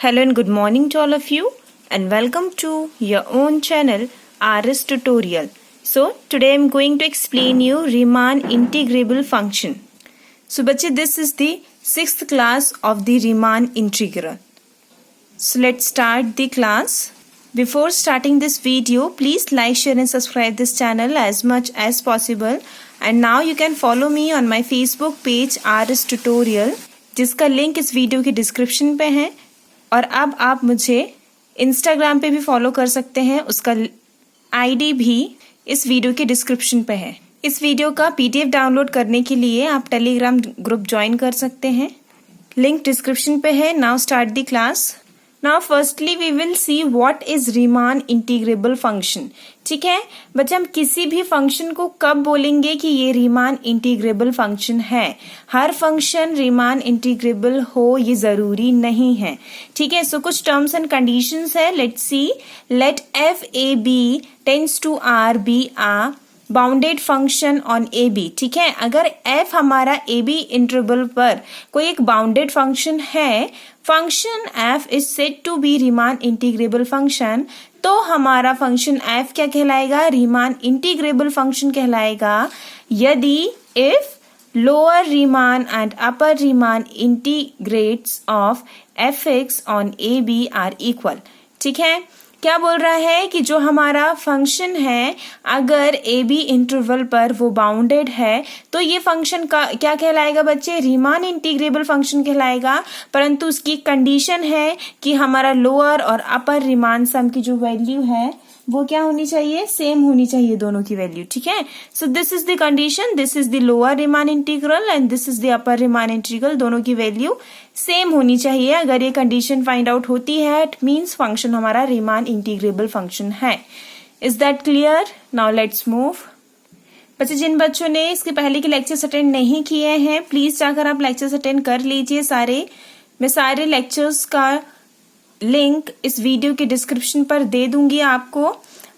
Hello and good morning to all of you and welcome to your own channel RS Tutorial. So today I am going to explain you Riemann integrable function. So बच्चे this is the 6th class of the Riemann integral. So let's start the class. Before starting this video, please like, share and subscribe this channel as much as possible. And now you can follow me on my Facebook page RS Tutorial, जिसका link इस video की description पे है. और अब आप मुझे Instagram पे भी फॉलो कर सकते हैं, उसका आईडी भी इस वीडियो के डिस्क्रिप्शन पे है. इस वीडियो का पीडीएफ डाउनलोड करने के लिए आप टेलीग्राम ग्रुप ज्वाइन कर सकते हैं, लिंक डिस्क्रिप्शन पे है. Now start the class. Now firstly we will see what is Riemann integrable function. ठीक है बच्चे, हम किसी भी फंक्शन को कब बोलेंगे कि ये रीमान इंटीग्रेबल फंक्शन है. हर फंक्शन रीमान इंटीग्रेबल हो ये जरूरी नहीं है. ठीक है, सो कुछ टर्म्स एंड कंडीशंस है. Let's see. Let F A b tends to R be a bounded function on A b. ठीक है, अगर f हमारा ए बी इंटरवल पर कोई एक बाउंडेड फंक्शन है, function f is said to be Riemann integrable function, तो हमारा फंक्शन f क्या कहलाएगा? रीमान इंटीग्रेबल फंक्शन कहलाएगा यदि if lower Riemann and upper Riemann integrates of fx on A b are equal. ठीक है, क्या बोल रहा है कि जो हमारा फंक्शन है अगर ए बी इंटरवल पर वो बाउंडेड है तो ये फंक्शन का क्या कहलाएगा बच्चे? रीमान इंटीग्रेबल फंक्शन कहलाएगा. परंतु उसकी कंडीशन है कि हमारा लोअर और अपर रीमान सम की जो वैल्यू है वो क्या होनी चाहिए? सेम होनी चाहिए दोनों की वैल्यू. ठीक है, so this is the condition. This is the lower Riemann integral and this is the upper Riemann integral. दोनों की वैल्यू सेम होनी चाहिए. अगर ये कंडीशन फाइंड आउट होती है इट मीन्स फंक्शन हमारा रीमान इंटीग्रेबल फंक्शन है. Is that clear? Now let's move. बच्चे, जिन बच्चों ने इसके पहले के लेक्चर्स अटेंड नहीं किए हैं प्लीज जाकर आप लेक्चर्स अटेंड कर लीजिए सारे. मैं सारे लेक्चर्स का लिंक इस वीडियो के डिस्क्रिप्शन पर दे दूंगी आपको.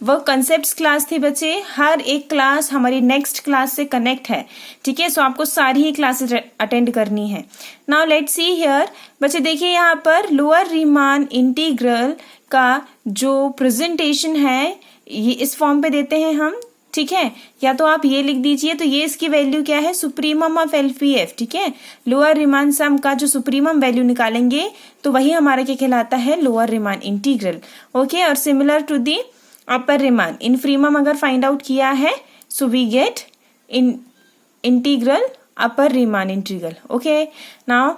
वो कंसेप्ट्स क्लास थी बच्चे, हर एक क्लास हमारी नेक्स्ट क्लास से कनेक्ट है. ठीक है, सो आपको सारी ही क्लासेस अटेंड करनी है. Now let's see here. बच्चे देखिए यहाँ पर लोअर रीमान इंटीग्रल का जो प्रेजेंटेशन है ये इस फॉर्म पे देते हैं हम. ठीक है, या तो आप ये लिख दीजिए, तो ये इसकी वैल्यू क्या है? Supremum of LPF. ठीक है, लोअर रीमान सम का जो सुप्रीमम वैल्यू निकालेंगे तो वही हमारा क्या कहलाता है? Lower Riemann integral. ओके, और similar to the upper Riemann infimum अगर फाइंड आउट किया है so we get integral upper Riemann integral. Okay, now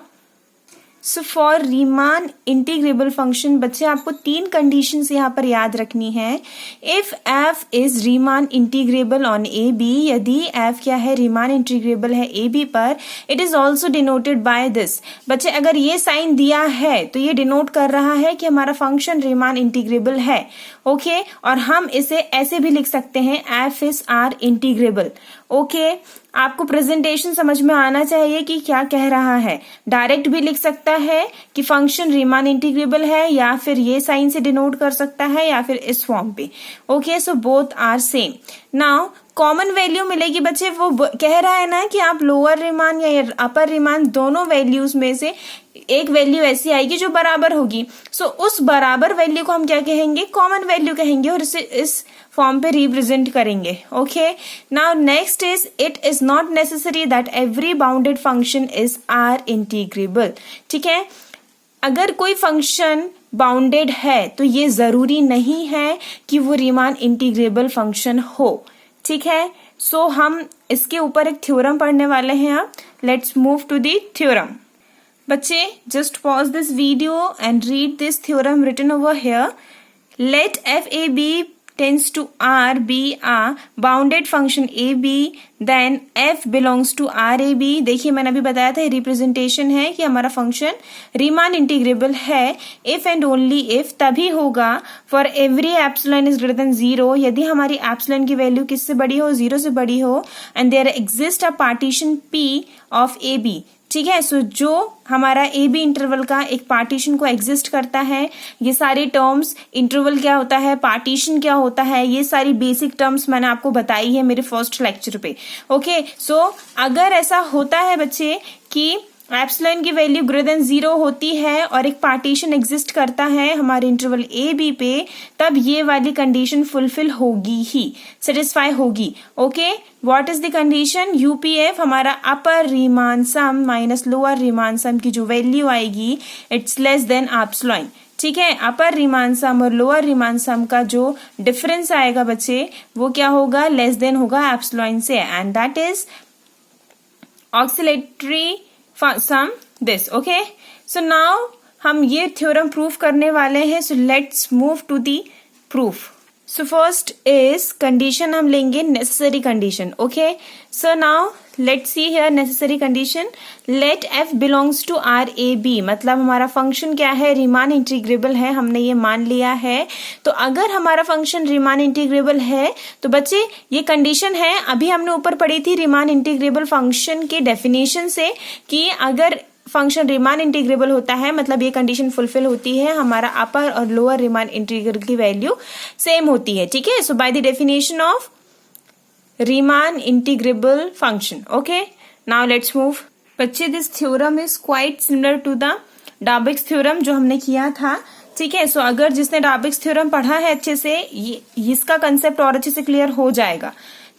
so for Riemann integrable function बच्चे आपको 3 कंडीशंस यहाँ पर याद रखनी है. If f is Riemann integrable on A B, यदि f क्या है? रीमान इंटीग्रेबल है ए बी पर, it is also denoted by this. बच्चे अगर ये साइन दिया है तो ये डिनोट कर रहा है कि हमारा फंक्शन रीमान इंटीग्रेबल है. ओके, और हम इसे ऐसे भी लिख सकते हैं f is R integrable. Okay, आपको प्रेजेंटेशन समझ में आना चाहिए कि क्या कह रहा है. डायरेक्ट भी लिख सकता है कि फंक्शन रीमान इंटीग्रेबल है, या फिर ये साइन से डिनोट कर सकता है, या फिर इस फॉर्म पे. Okay, so both are same. Now common value मिलेगी बच्चे. वो कह रहा है ना कि आप लोअर रीमान या अपर रीमान दोनों वैल्यूज में से एक वैल्यू ऐसी आएगी जो बराबर होगी. सो उस बराबर वैल्यू को हम क्या कहेंगे? कॉमन वैल्यू कहेंगे, और इसे इस फॉर्म पे रिप्रेजेंट करेंगे. Okay, now next is it is not necessary that every bounded function is R integrable. ठीक है, अगर कोई फंक्शन बाउंडेड है तो ये जरूरी नहीं है कि वो रीमान इंटीग्रेबल फंक्शन हो. ठीक है, सो हम इसके ऊपर एक थ्योरम पढ़ने वाले हैं. अब let's move to the theorem. बच्चे just pause this video and read this theorem written over here. Let F A B tends to R be a bounded function A B, then F belongs to R A B. देखिए मैंने अभी बताया था representation है कि हमारा function Riemann integrable है. If and only if तभी होगा for every epsilon is greater than 0, यदि हमारी एप्सिलॉन की वैल्यू किससे बड़ी हो? 0 से बड़ी हो. And there exist a partition P of a b. ठीक है, सो जो हमारा ए बी इंटरवल का एक पार्टीशन को एग्जिस्ट करता है. ये सारी टर्म्स, इंटरवल क्या होता है, पार्टीशन क्या होता है, ये सारी बेसिक टर्म्स मैंने आपको बताई है मेरे फर्स्ट लेक्चर पे. ओके, सो अगर ऐसा होता है बच्चे कि एप्सिलॉन की वैल्यू ग्रेटर देन 0 होती है और एक पार्टीशन एग्जिस्ट करता है हमारे इंटरवल ए बी पे, तब ये वाली कंडीशन फुलफिल होगी ही, सेटिस्फाई होगी। Okay, what is the condition? UPF हमारा अपर Riemann sum minus lower Riemann सम की जो वैल्यू आएगी इट्स लेस देन एप्सिलॉन। ठीक है, अपर रीमान सम और लोअर रीमान सम का जो डिफरेंस आएगा बच्चे वो क्या होगा? लेस देन होगा एप्सिलॉन से, and that is oscillatory sum this. Okay, so now हम ये थ्योरम प्रूफ करने वाले हैं, so let's move to the proof. So first is condition हम लेंगे necessary condition. Okay, so now let's see here necessary condition, let F belongs to R A B, मतलब हमारा function क्या है? रीमान इंटीग्रेबल है, हमने ये मान लिया है। तो अगर हमारा फंक्शन रीमान इंटीग्रेबल है तो बच्चे ये कंडीशन है, अभी हमने ऊपर पढ़ी थी रीमान इंटीग्रेबल फंक्शन के डेफिनेशन से कि अगर फंक्शन रीमान इंटीग्रेबल होता है मतलब ये कंडीशन फुलफिल होती है, हमारा अपर और लोअर रीमान इंटीग्रल की वैल्यू सेम होती है। ठीक है, so by the definition of Riemann integrable function. Okay, now let's move. बच्चे this theorem is quite similar to the Dabek's theorem जो हमने किया था। ठीक है, सो अगर जिसने Dabek's theorem पढ़ा है अच्छे से, इसका कंसेप्ट और अच्छे से क्लियर हो जाएगा।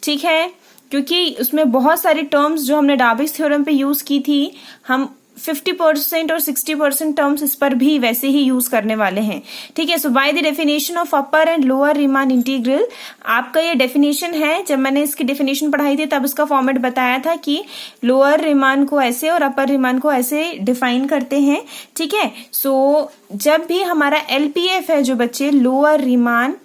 ठीक है, क्योंकि उसमें बहुत सारी टर्म्स जो हमने Dabek's theorem पे यूज की थी, हम 50% और 60% टर्म्स इस पर भी वैसे ही यूज करने वाले हैं। ठीक है, so by the definition of upper and lower Riemann integral, आपका ये डेफिनेशन है। जब मैंने इसकी डेफिनेशन पढ़ाई थी तब इसका फॉर्मेट बताया था कि लोअर रीमान को ऐसे और अपर रीमान को ऐसे डिफाइन करते हैं। ठीक है, सो जब भी हमारा एलपीएफ है जो बच्चे लोअर रीमान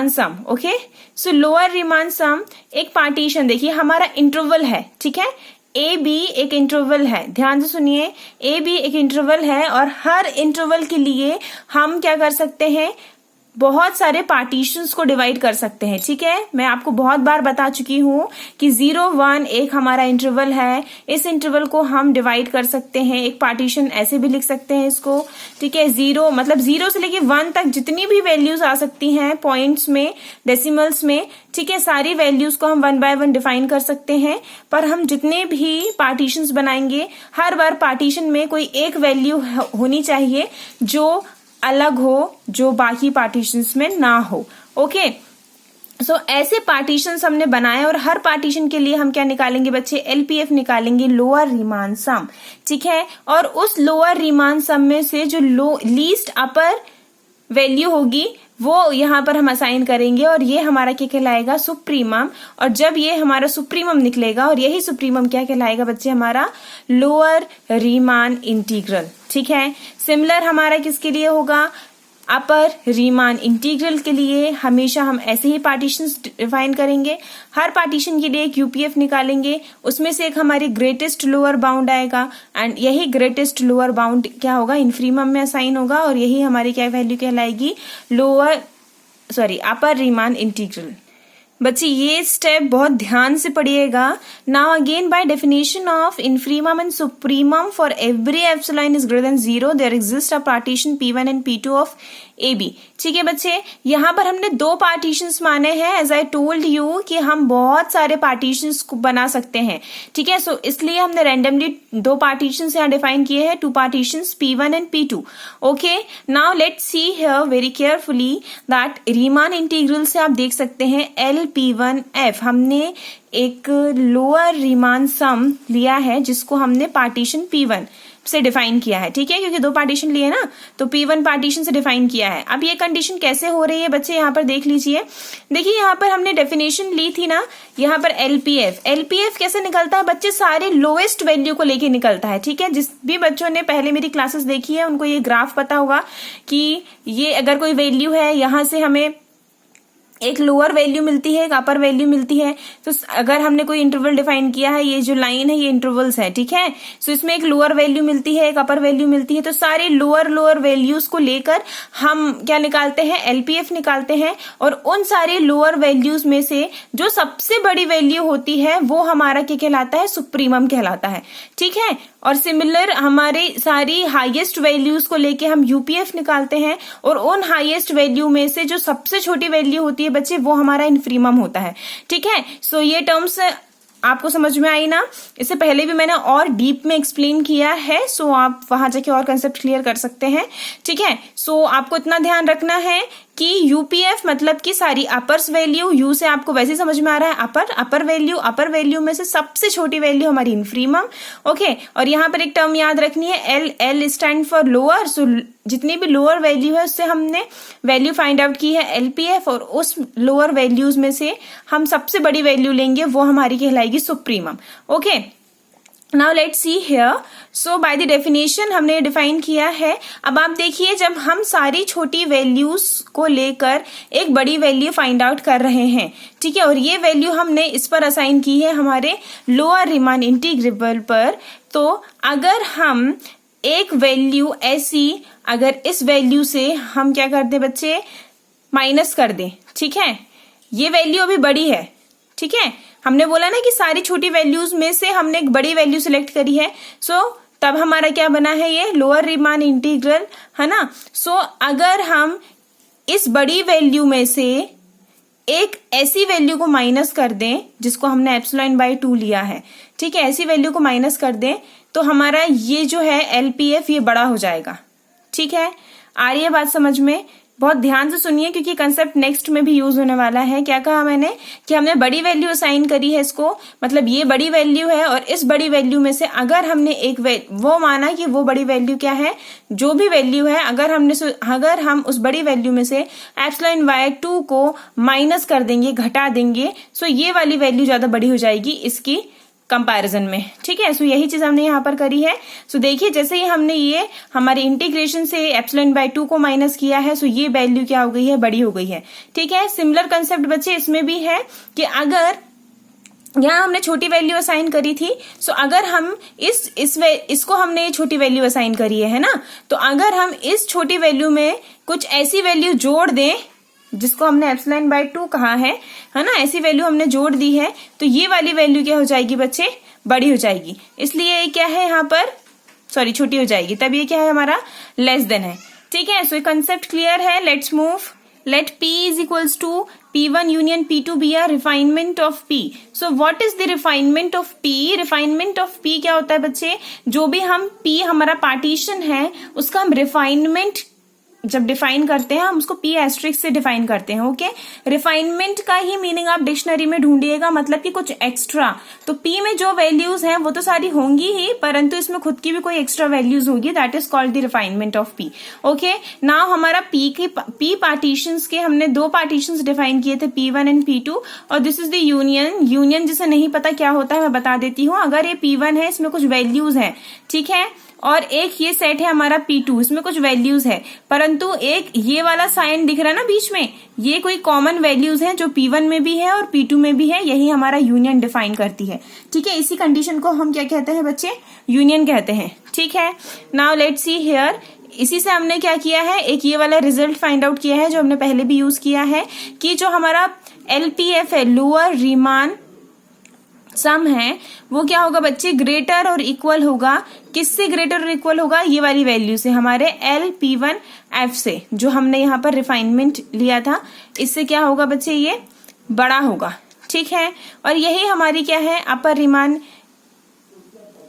सम। ओके, सो लोअर रीमान सम एक पार्टीशन, देखिए हमारा इंटरवल है। ठीक है, ए बी एक इंटरवल है, ध्यान से सुनिए, ए बी एक इंटरवल है और हर इंटरवल के लिए हम क्या कर सकते हैं? बहुत सारे पार्टीशंस को डिवाइड कर सकते हैं। ठीक है, मैं आपको बहुत बार बता चुकी हूं कि 0 1 एक हमारा इंटरवल है, इस इंटरवल को हम डिवाइड कर सकते हैं, एक पार्टीशन ऐसे भी लिख सकते हैं इसको। ठीक है, 0 मतलब 0 से लेके 1 तक जितनी भी वैल्यूज आ सकती हैं पॉइंट्स में, डेसिमल्स में, ठीक है, सारी वैल्यूज को हम 1 बाय 1 डिफाइन कर सकते हैं। पर हम जितने भी पार्टीशंस बनाएंगे हर बार पार्टीशन में कोई एक वैल्यू होनी चाहिए जो अलग हो, जो बाकी पार्टीशंस में ना हो। ओके, सो ऐसे पार्टीशंस हमने बनाए और हर पार्टीशन के लिए हम क्या निकालेंगे बच्चे? एलपीएफ निकालेंगे, लोअर रीमान सम। ठीक है, और उस लोअर रीमान सम में से जो लीस्ट अपर वैल्यू होगी वो यहाँ पर हम असाइन करेंगे और ये हमारा क्या कहलाएगा? सुप्रीमम। और जब ये हमारा सुप्रीमम निकलेगा, और यही सुप्रीमम क्या कहलाएगा बच्चे? हमारा लोअर रीमान इंटीग्रल। ठीक है, सिमिलर हमारा किसके लिए होगा? अपर रीमान इंटीग्रल के लिए हमेशा हम ऐसे ही पार्टीशंस डिफाइन करेंगे, हर पार्टीशन के लिए एक यूपीएफ निकालेंगे, उसमें से एक हमारी ग्रेटेस्ट लोअर बाउंड आएगा एंड यही ग्रेटेस्ट लोअर बाउंड क्या होगा? इनफ्रीमम में असाइन होगा और यही हमारी क्या वैल्यू कहलाएगी? Upper Riemann integral. बच्चे ये स्टेप बहुत ध्यान से पढ़िएगा। Now again by definition of infimum and supremum for every epsilon is greater than 0 there exist a partition P1 and P2 of AB। ठीक है बच्चे, यहाँ पर हमने 2 पार्टीशंस माने हैं। एज आई टोल्ड यू कि हम बहुत सारे पार्टीशंस को बना सकते हैं। ठीक है, सो इसलिए हमने रैंडमली 2 पार्टीशंस यहाँ डिफाइन किए हैं, 2 partitions P1 and P2। Okay, now let's see here very carefully that Riemann integral से आप देख सकते हैं LP1F, हमने एक लोअर रीमान सम लिया है जिसको हमने पार्टीशन P1 से डिफाइन किया है। ठीक है, क्योंकि 2 पार्टीशन लिए ना, तो P1 पार्टीशन से डिफाइन किया है। अब ये कंडीशन कैसे हो रही है बच्चे, यहाँ पर देख लीजिए। देखिए यहाँ पर हमने डेफिनेशन ली थी ना, यहाँ पर एलपीएफ कैसे निकलता है बच्चे? सारे लोएस्ट वैल्यू को लेके निकलता है। ठीक है, जिस भी बच्चों ने पहले मेरी क्लासेस देखी है उनको ये ग्राफ पता होगा कि ये अगर कोई वैल्यू है, यहाँ से हमें एक लोअर वैल्यू मिलती है, एक अपर वैल्यू मिलती है। तो अगर हमने कोई इंटरवल डिफाइन किया है, ये जो लाइन है ये इंटरवल्स है। ठीक है, सो इसमें एक लोअर वैल्यू मिलती है, एक अपर वैल्यू मिलती है। तो सारे लोअर वैल्यूज को लेकर हम क्या निकालते हैं? एलपीएफ निकालते हैं और उन सारे लोअर वैल्यूज में से जो सबसे बड़ी वैल्यू होती है वो हमारा क्या कहलाता है? सुप्रीमम कहलाता है। ठीक है, और सिमिलर हमारे सारी हाईएस्ट वैल्यूज को लेके हम यूपीएफ निकालते हैं और उन हाईएस्ट वैल्यू में से जो सबसे छोटी वैल्यू होती है बच्चे वो हमारा इनफ्रीमम होता है। ठीक है, सो ये टर्म्स आपको समझ में आई ना? इससे पहले भी मैंने और डीप में एक्सप्लेन किया है, सो आप वहां जाके और कंसेप्ट क्लियर कर सकते हैं। ठीक है, सो आपको इतना ध्यान रखना है कि यूपीएफ मतलब कि सारी अपर्स वैल्यू, यू से आपको वैसे समझ में आ रहा है अपर वैल्यू में से सबसे छोटी वैल्यू हमारी इन्फीमम। ओके, और यहाँ पर एक टर्म याद रखनी है, एल स्टैंड फॉर लोअर। सो जितनी भी लोअर वैल्यू है उससे हमने वैल्यू फाइंड आउट की है एलपीएफ, और उस लोअर वैल्यूज में से हम सबसे बड़ी वैल्यू लेंगे, वो हमारी कहलाएगी supremum. Okay, now let's see here. So by the definition हमने डिफाइन किया है। अब आप देखिए, जब हम सारी छोटी वैल्यूज को लेकर एक बड़ी वैल्यू फाइंड आउट कर रहे हैं, ठीक है, और ये वैल्यू हमने इस पर असाइन की है हमारे लोअर रीमान इंटीग्रेबल पर, तो अगर हम एक वैल्यू ऐसी, अगर इस वैल्यू से हम क्या कर दें बच्चे, माइनस कर दें, ठीक है, ये वैल्यू अभी बड़ी है, ठीक है, हमने बोला ना कि सारी छोटी वैल्यूज में से हमने एक बड़ी वैल्यू सिलेक्ट करी है, सो तब हमारा क्या बना है, ये लोअर रीमान इंटीग्रल, है ना। सो अगर हम इस बड़ी वैल्यू में से एक ऐसी वैल्यू को माइनस कर दें जिसको हमने एप्सिलॉन बाय 2 लिया है, ठीक है, ऐसी वैल्यू को माइनस कर दें, तो हमारा ये जो है एलपीएफ ये बड़ा हो जाएगा। ठीक है, आ रही है बात समझ में? बहुत ध्यान से सुनिए, क्योंकि कंसेप्ट नेक्स्ट में भी यूज होने वाला है। क्या कहा मैंने कि हमने बड़ी वैल्यू असाइन करी है इसको, मतलब ये बड़ी वैल्यू है, और इस बड़ी वैल्यू में से अगर हमने वो माना कि वो बड़ी वैल्यू क्या है, जो भी वैल्यू है, अगर हम उस बड़ी वैल्यू में से एप्सिलॉन बाय 2 को माइनस कर देंगे, घटा देंगे, सो ये वाली वैल्यू ज्यादा बड़ी हो जाएगी इसकी कंपैरिजन में। ठीक है, सो यही चीज हमने यहाँ पर करी है। सो देखिए, जैसे ही हमने ये हमारे इंटीग्रेशन से एप्सिलॉन बाय 2 को माइनस किया है, सो ये वैल्यू क्या हो गई है, बड़ी हो गई है। ठीक है, सिमिलर कंसेप्ट बच्चे इसमें भी है कि अगर यहाँ हमने छोटी वैल्यू असाइन करी थी, सो अगर हम इसको हमने छोटी वैल्यू असाइन करी है ना, तो अगर हम इस छोटी वैल्यू में कुछ ऐसी वैल्यू जोड़ दें जिसको हमने एप्सिलॉन बाय 2 कहा है ना, ऐसी वैल्यू हमने जोड़ दी है, तो ये वाली वैल्यू क्या हो जाएगी बच्चे, बड़ी हो जाएगी। इसलिए ये क्या है यहाँ पर, सॉरी, छोटी हो जाएगी, तब ये क्या है हमारा, लेस देन है। ठीक है, सो ये कंसेप्ट क्लियर है। Let's move. Let P is equals to P1 union P2 be a refinement of P. So what is the refinement of P? Refinement of P क्या होता है बच्चे, जो भी हम P हमारा पार्टीशन है उसका हम रिफाइनमेंट जब डिफाइन करते हैं, हम उसको P एस्ट्रिक्स से डिफाइन करते हैं। ओके, रिफाइनमेंट का ही मीनिंग आप डिक्शनरी में ढूंढिएगा, मतलब कि कुछ एक्स्ट्रा। तो P में जो वैल्यूज हैं वो तो सारी होंगी ही, परंतु इसमें खुद की भी कोई एक्स्ट्रा वैल्यूज होगी, that is called the refinement of P। Okay, now हमारा P पार्टीशंस के हमने 2 पार्टीशंस डिफाइन किए थे, P1 एंड P2, और दिस इज द यूनियन जिसे नहीं पता क्या होता है मैं बता देती हूँ। अगर ये P1 है, इसमें कुछ वैल्यूज है, ठीक है, और एक ये सेट है हमारा P2, इसमें कुछ वैल्यूज है, परंतु एक ये वाला साइन दिख रहा है ना बीच में, ये कोई कॉमन वैल्यूज हैं जो P1 में भी है और P2 में भी है, यही हमारा यूनियन डिफाइन करती है। ठीक है, इसी कंडीशन को हम क्या कहते हैं बच्चे, यूनियन कहते हैं। ठीक है, नाउ लेट्स सी हियर। इसी से हमने क्या किया है, एक ये वाला रिजल्ट फाइंड आउट किया है जो हमने पहले भी यूज किया है, कि जो हमारा LPF है, लोअर रीमान सम है, वो क्या होगा बच्चे, ग्रेटर और इक्वल होगा। किससे ग्रेटर और इक्वल होगा, ये वाली वैल्यू से, हमारे LP1F से, जो हमने यहाँ पर रिफाइनमेंट लिया था, इससे क्या होगा बच्चे, ये बड़ा होगा। ठीक है, और यही हमारी क्या है,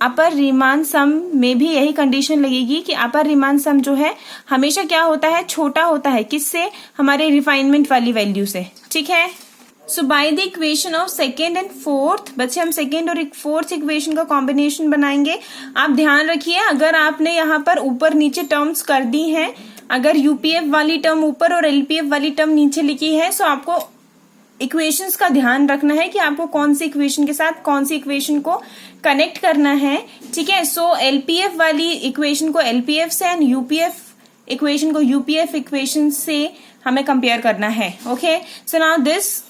अपर रीमान सम में भी यही कंडीशन लगेगी कि अपर रीमान सम जो है हमेशा क्या होता है, छोटा होता है। किससे, हमारे रिफाइनमेंट वाली वैल्यू से। ठीक है, so by the equation of second and fourth, बच्चे हम सेकेंड और फोर्थ इक्वेशन का कॉम्बिनेशन बनाएंगे। आप ध्यान रखिए, अगर आपने यहाँ पर ऊपर नीचे टर्म्स कर दी हैं, अगर यूपीएफ वाली टर्म ऊपर और एलपीएफ वाली टर्म नीचे लिखी है, सो आपको इक्वेशंस का ध्यान रखना है कि आपको कौन सी इक्वेशन के साथ कौन सी इक्वेशन को कनेक्ट करना है। ठीक है, सो एलपीएफ वाली इक्वेशन को एलपीएफ से एंड यूपीएफ इक्वेशन को यूपीएफ इक्वेशन से हमें कंपेयर करना है। Okay, so now this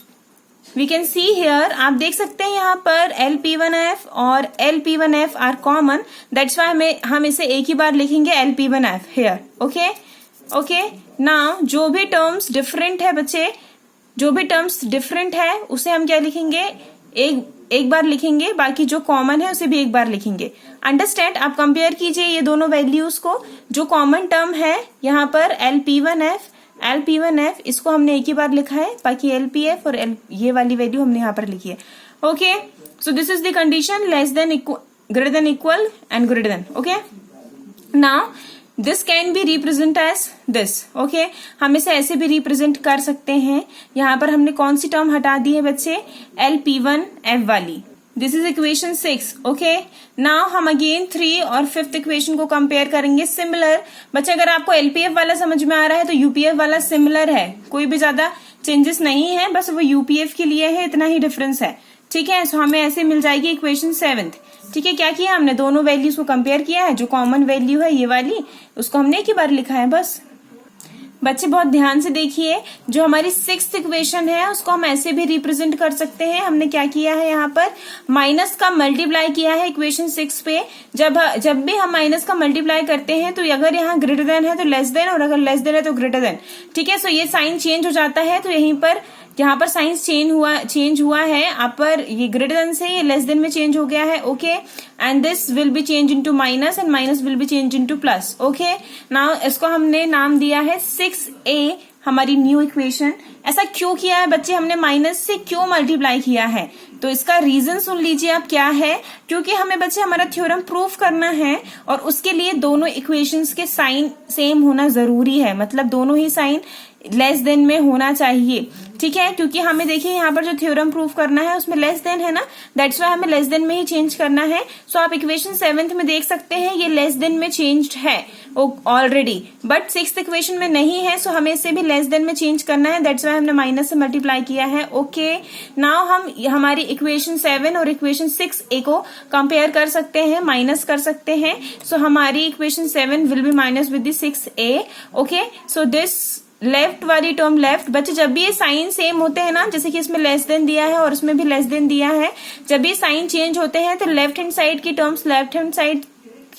we can see here, आप देख सकते हैं यहाँ पर LP1F और LP1F are common, that's why हम इसे एक ही बार लिखेंगे LP1F here. Okay okay, now जो भी टर्म्स डिफरेंट है बच्चे, जो भी टर्म्स डिफरेंट है उसे हम क्या लिखेंगे, एक बार लिखेंगे, बाकी जो कॉमन है उसे भी एक बार लिखेंगे। अंडरस्टैंड, आप कंपेयर कीजिए ये दोनों वैल्यूज को। जो कॉमन टर्म है यहाँ पर LP1F, इसको हमने एक ही बार लिखा है, बाकी LPF और ये वाली वैल्यू हमने यहाँ पर लिखी है। Okay, So this is the condition, less than equal, greater than equal and greater than. Okay, now this can be represent as this. Okay, हम इसे ऐसे भी रिप्रेजेंट कर सकते हैं. यहां पर हमने कौन सी टर्म हटा दी है बच्चे? LP1F वाली. This is equation 6. Okay, now हम अगेन 3 और 5th इक्वेशन को कंपेयर करेंगे. सिमिलर बच्चे, अगर आपको LPF वाला समझ में आ रहा है तो UPF वाला सिमिलर है. कोई भी ज्यादा चेंजेस नहीं है, बस वो UPF के लिए है, इतना ही डिफरेंस है. ठीक है, सो हमें ऐसे मिल जाएगी इक्वेशन 7th. ठीक है, क्या किया हमने? दोनों वैल्यूज को कंपेयर किया है. जो कॉमन वैल्यू है ये वाली, उसको हमने एक ही बार लिखा है बस. बच्चे बहुत ध्यान से देखिए, जो हमारी 6th इक्वेशन है उसको हम ऐसे भी रिप्रेजेंट कर सकते हैं. हमने क्या किया है, यहाँ पर माइनस का मल्टीप्लाई किया है इक्वेशन 6 पे. जब भी हम माइनस का मल्टीप्लाई करते हैं तो अगर यहाँ ग्रेटर देन है तो लेस देन, और अगर लेस देन है तो ग्रेटर देन. ठीक है, सो ये साइन चेंज हो जाता है. तो यहीं पर जहां पर साइंस चेंज हुआ है, अपर ये ग्रेटर देन से ये लेस देन में चेंज हो गया है. Okay, and this will be change into minus and minus will be change into plus. Okay, now इसको हमने नाम दिया है 6A, हमारी न्यू इक्वेशन. ऐसा क्यों किया है बच्चे? हमने माइनस से क्यों मल्टीप्लाई किया है? तो इसका रीजन सुन लीजिए आप क्या है. क्योंकि हमें बच्चे हमारा थ्योरम प्रूफ करना है और उसके लिए दोनों इक्वेशंस के साइन सेम होना जरूरी है. मतलब दोनों ही साइन लेस देन में होना चाहिए. ठीक है, क्योंकि हमें देखिए यहाँ पर जो थ्योरम प्रूफ करना है उसमें लेस देन है ना, दैट्स वाई हमें लेस देन में ही चेंज करना है. सो आप इक्वेशन 7th में देख सकते हैं ये लेस देन में चेंज्ड है ऑलरेडी, बट 6th इक्वेशन में नहीं है. सो हमें इसे भी लेस देन में चेंज करना है, दैट्स वाई हमने माइनस से मल्टीप्लाई किया है. ओके, नाउ हम हमारी इक्वेशन 7 और इक्वेशन 6A को कंपेयर कर सकते हैं, माइनस कर सकते हैं. सो हमारी equation 7 will be minus with the 6A. Okay, so this left वाली टर्म लेफ्ट. बच्चे जब भी ये साइन सेम होते हैं ना, जैसे कि इसमें लेस देन दिया है और इसमें भी लेस देन दिया है, जब ये साइन चेंज होते हैं तो लेफ्ट हैंड साइड की टर्म्स लेफ्ट हैंड साइड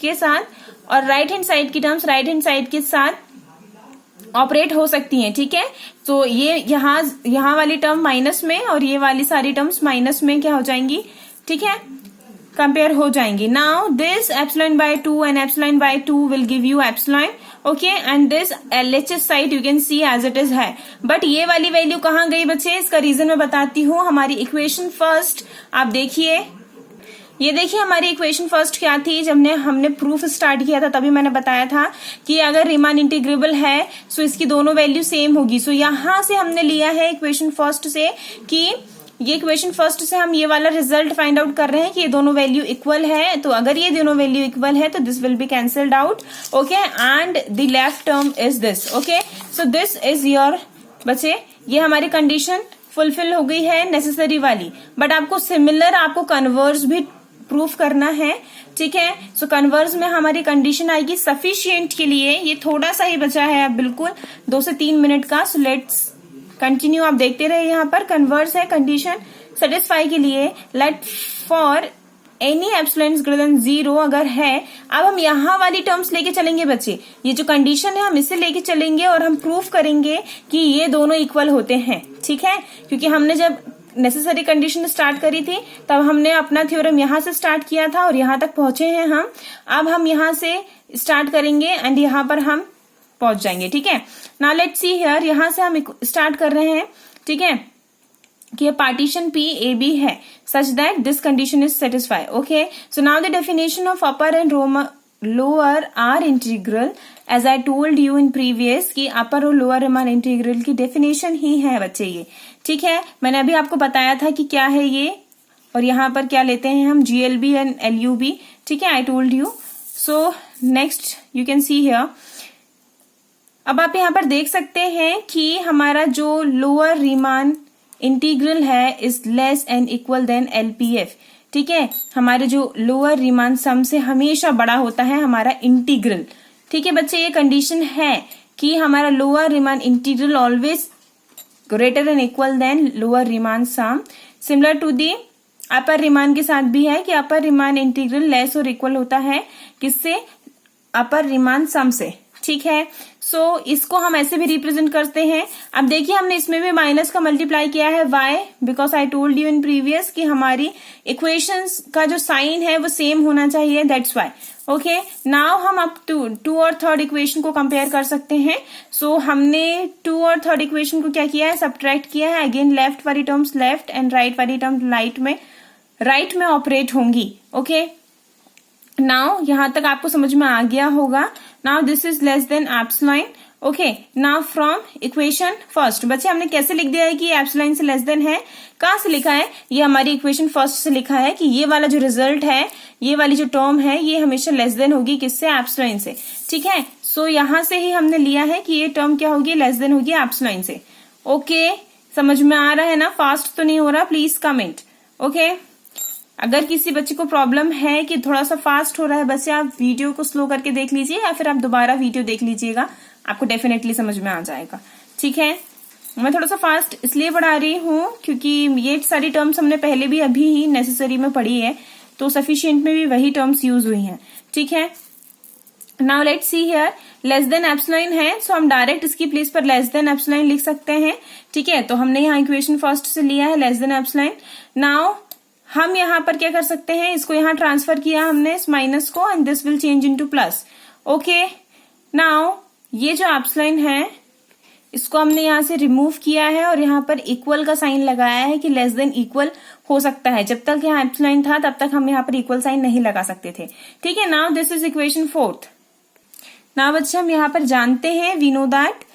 के साथ और राइट हैंड साइड की टर्म्स राइट हैंड साइड के साथ ऑपरेट हो सकती हैं. ठीक है, तो ये यहाँ वाली टर्म माइनस में और ये वाली सारी टर्म्स माइनस में क्या हो जाएंगी? ठीक है, कंपेयर हो जाएंगी. Now this epsilon by 2 and epsilon by 2 will give you epsilon. Okay, and this LHS side you can see as it is है. बट ये वाली वैल्यू कहाँ गई बच्चे? इसका रीजन मैं बताती हूँ. हमारी इक्वेशन फर्स्ट आप देखिए, ये देखिए हमारी इक्वेशन फर्स्ट क्या थी. जब हमने प्रूफ स्टार्ट किया था तभी मैंने बताया था कि अगर रीमान इंटीग्रेबल है सो इसकी दोनों वैल्यू सेम होगी. सो यहां से हमने लिया है इक्वेशन फर्स्ट से कि ये इक्वेशन फर्स्ट से हम ये वाला रिजल्ट फाइंड आउट कर रहे हैं कि ये दोनों वैल्यू इक्वल है. तो अगर ये दोनों वैल्यू इक्वल है तो this will be cancelled out. Okay, and the left term is this. Okay, so this is your बच्चे, ये हमारी कंडीशन फुलफिल हो गई है नेसेसरी वाली. बट आपको सिमिलर आपको कन्वर्स भी प्रूफ करना है. ठीक है, सो कन्वर्स में हमारी कंडीशन आएगी सफिशिएंट के लिए. ये थोड़ा सा ही बचा है अब बिल्कुल 2 से 3 मिनट का. सो लेट्स कंटिन्यू, आप देखते रहे. यहाँ पर कन्वर्स है कंडीशन सेटिस्फाई के लिए. Let for any epsilon greater than 0 अगर है. अब हम यहाँ वाली टर्म्स लेके चलेंगे बच्चे. ये जो कंडीशन है हम इसे लेके चलेंगे और हम प्रूफ करेंगे कि ये दोनों इक्वल होते हैं. ठीक है, क्योंकि हमने जब नेसेसरी कंडीशन स्टार्ट करी थी तब हमने अपना थ्योरम यहाँ से स्टार्ट किया था और यहाँ तक पहुंचे हैं हम. अब हम यहाँ से स्टार्ट करेंगे एंड यहाँ पर हम पहुंच जाएंगे. ठीक है, नाउ लेट्स सी हियर, यहां से हम स्टार्ट कर रहे हैं. ठीक है, कि पार्टीशन PAB है such that this condition is satisfy. Okay, so now the definition of upper and lower R integral as I told you in previous कि अपर और लोअर रीमान इंटीग्रल की डेफिनेशन ही है बच्चे ये. ठीक है, मैंने अभी आपको बताया था कि क्या है ये, और यहाँ पर क्या लेते हैं हम GLB एंड LUB. ठीक है, आई told you. So next you can see here, अब आप यहाँ पर देख सकते हैं कि हमारा जो लोअर रीमान इंटीग्रल है is less and equal than LPF. ठीक है, हमारे जो लोअर रीमान सम से हमेशा बड़ा होता है हमारा इंटीग्रल. ठीक है बच्चे, ये कंडीशन है कि हमारा lower Riemann integral always greater and equal than lower Riemann sum. Similar to the upper Riemann के साथ भी है कि अपर रीमान इंटीग्रल लेस और इक्वल होता है किससे? अपर रीमान सम से. ठीक है, सो इसको हम ऐसे भी रिप्रेजेंट करते हैं. अब देखिए हमने इसमें भी माइनस का मल्टीप्लाई किया है. Why? Because I told you in previous कि हमारी इक्वेशंस का जो साइन है वो सेम होना चाहिए, दैट्स वाई. ओके, नाउ हम अब 2 और 3rd इक्वेशन को कंपेयर कर सकते हैं. सो हमने 2 और 3rd इक्वेशन को क्या किया है? सब्ट्रैक्ट किया है. अगेन लेफ्ट वाली टर्म्स लेफ्ट एंड राइट वाली टर्म राइट में ऑपरेट होंगी। ओके, नाउ यहां तक आपको समझ में आ गया होगा। Now this is less than epsilon. Okay, now from equation first, बच्चे हमने कैसे लिख दिया है कि एप्सिलॉन से लेस देन है, कहां से लिखा है, ये हमारी इक्वेशन फर्स्ट से लिखा है कि ये वाला जो रिजल्ट है, ये वाली जो टर्म है, ये हमेशा लेस देन होगी किससे, एप्सिलॉन से। ठीक है, सो यहां से ही हमने लिया है कि ये टर्म क्या होगी, लेस देन होगी एप्सिलॉन से। ओके, समझ में आ रहा है ना, फास्ट तो नहीं हो रहा, प्लीज कमेंट। ओके, अगर किसी बच्चे को प्रॉब्लम है कि थोड़ा सा फास्ट हो रहा है, बच्चे आप वीडियो को स्लो करके देख लीजिए या फिर आप दोबारा वीडियो देख लीजिएगा, आपको डेफिनेटली समझ में आ जाएगा। ठीक है, मैं थोड़ा सा फास्ट इसलिए पढ़ा रही हूँ क्योंकि ये सारी टर्म्स हमने पहले भी अभी ही नेसेसरी में पढ़ी है, तो सफिशिएंट में भी वही टर्म्स यूज हुई हैं। ठीक है, now let's see here, less than epsilon है, सो हम डायरेक्ट इसकी प्लेस पर लेस देन एप्सिलॉन लिख सकते हैं। ठीक है, तो हमने यहाँ इक्वेशन फर्स्ट से लिया है लेस देन एप्सिलॉन। नाउ हम यहाँ पर क्या कर सकते हैं, इसको यहाँ ट्रांसफर किया हमने इस माइनस को, and this will change into plus. Okay, now ये जो एप्सिलॉन है इसको हमने यहाँ से रिमूव किया है और यहाँ पर इक्वल का साइन लगाया है कि लेस देन इक्वल हो सकता है। जब तक यहाँ एप्सिलॉन था तब तक हम यहाँ पर इक्वल साइन नहीं लगा सकते थे। ठीक है, now this is equation fourth. Now बच्चे हम यहाँ पर जानते हैं, we know that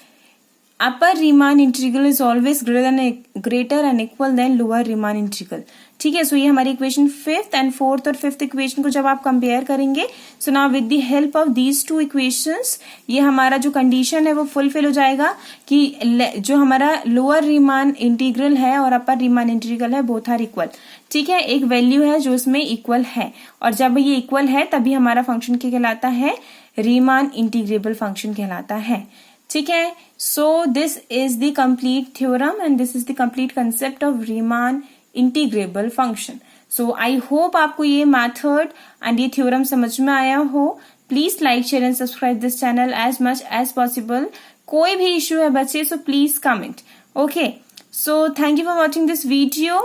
upper Riemann integral is always greater and equal than lower Riemann integral. ठीक है, सो ये हमारी इक्वेशन फिफ्थ एंड फोर्थ और फिफ्थ इक्वेशन को जब आप कंपेयर करेंगे, so now with the help of these two equations ये हमारा जो कंडीशन है वो फुलफिल हो जाएगा कि जो हमारा लोअर रीमान इंटीग्रल है और अपर रीमान इंटीग्रल है, बोथ आर इक्वल। ठीक है, एक वैल्यू है जो इसमें इक्वल है, और जब ये इक्वल है तभी हमारा फंक्शन क्या कहलाता है, रीमान इंटीग्रेबल फंक्शन कहलाता है। ठीक है, so this is the complete theorem and this is the complete concept of Riemann integrable function. So I hope आपको ये मेथड एंड ये थ्योरम समझ में आया हो। Please like, share and subscribe this channel as much as possible. कोई भी issue है बच्चे, so please comment. Okay, so thank you for watching this video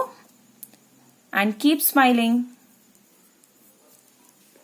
and keep smiling.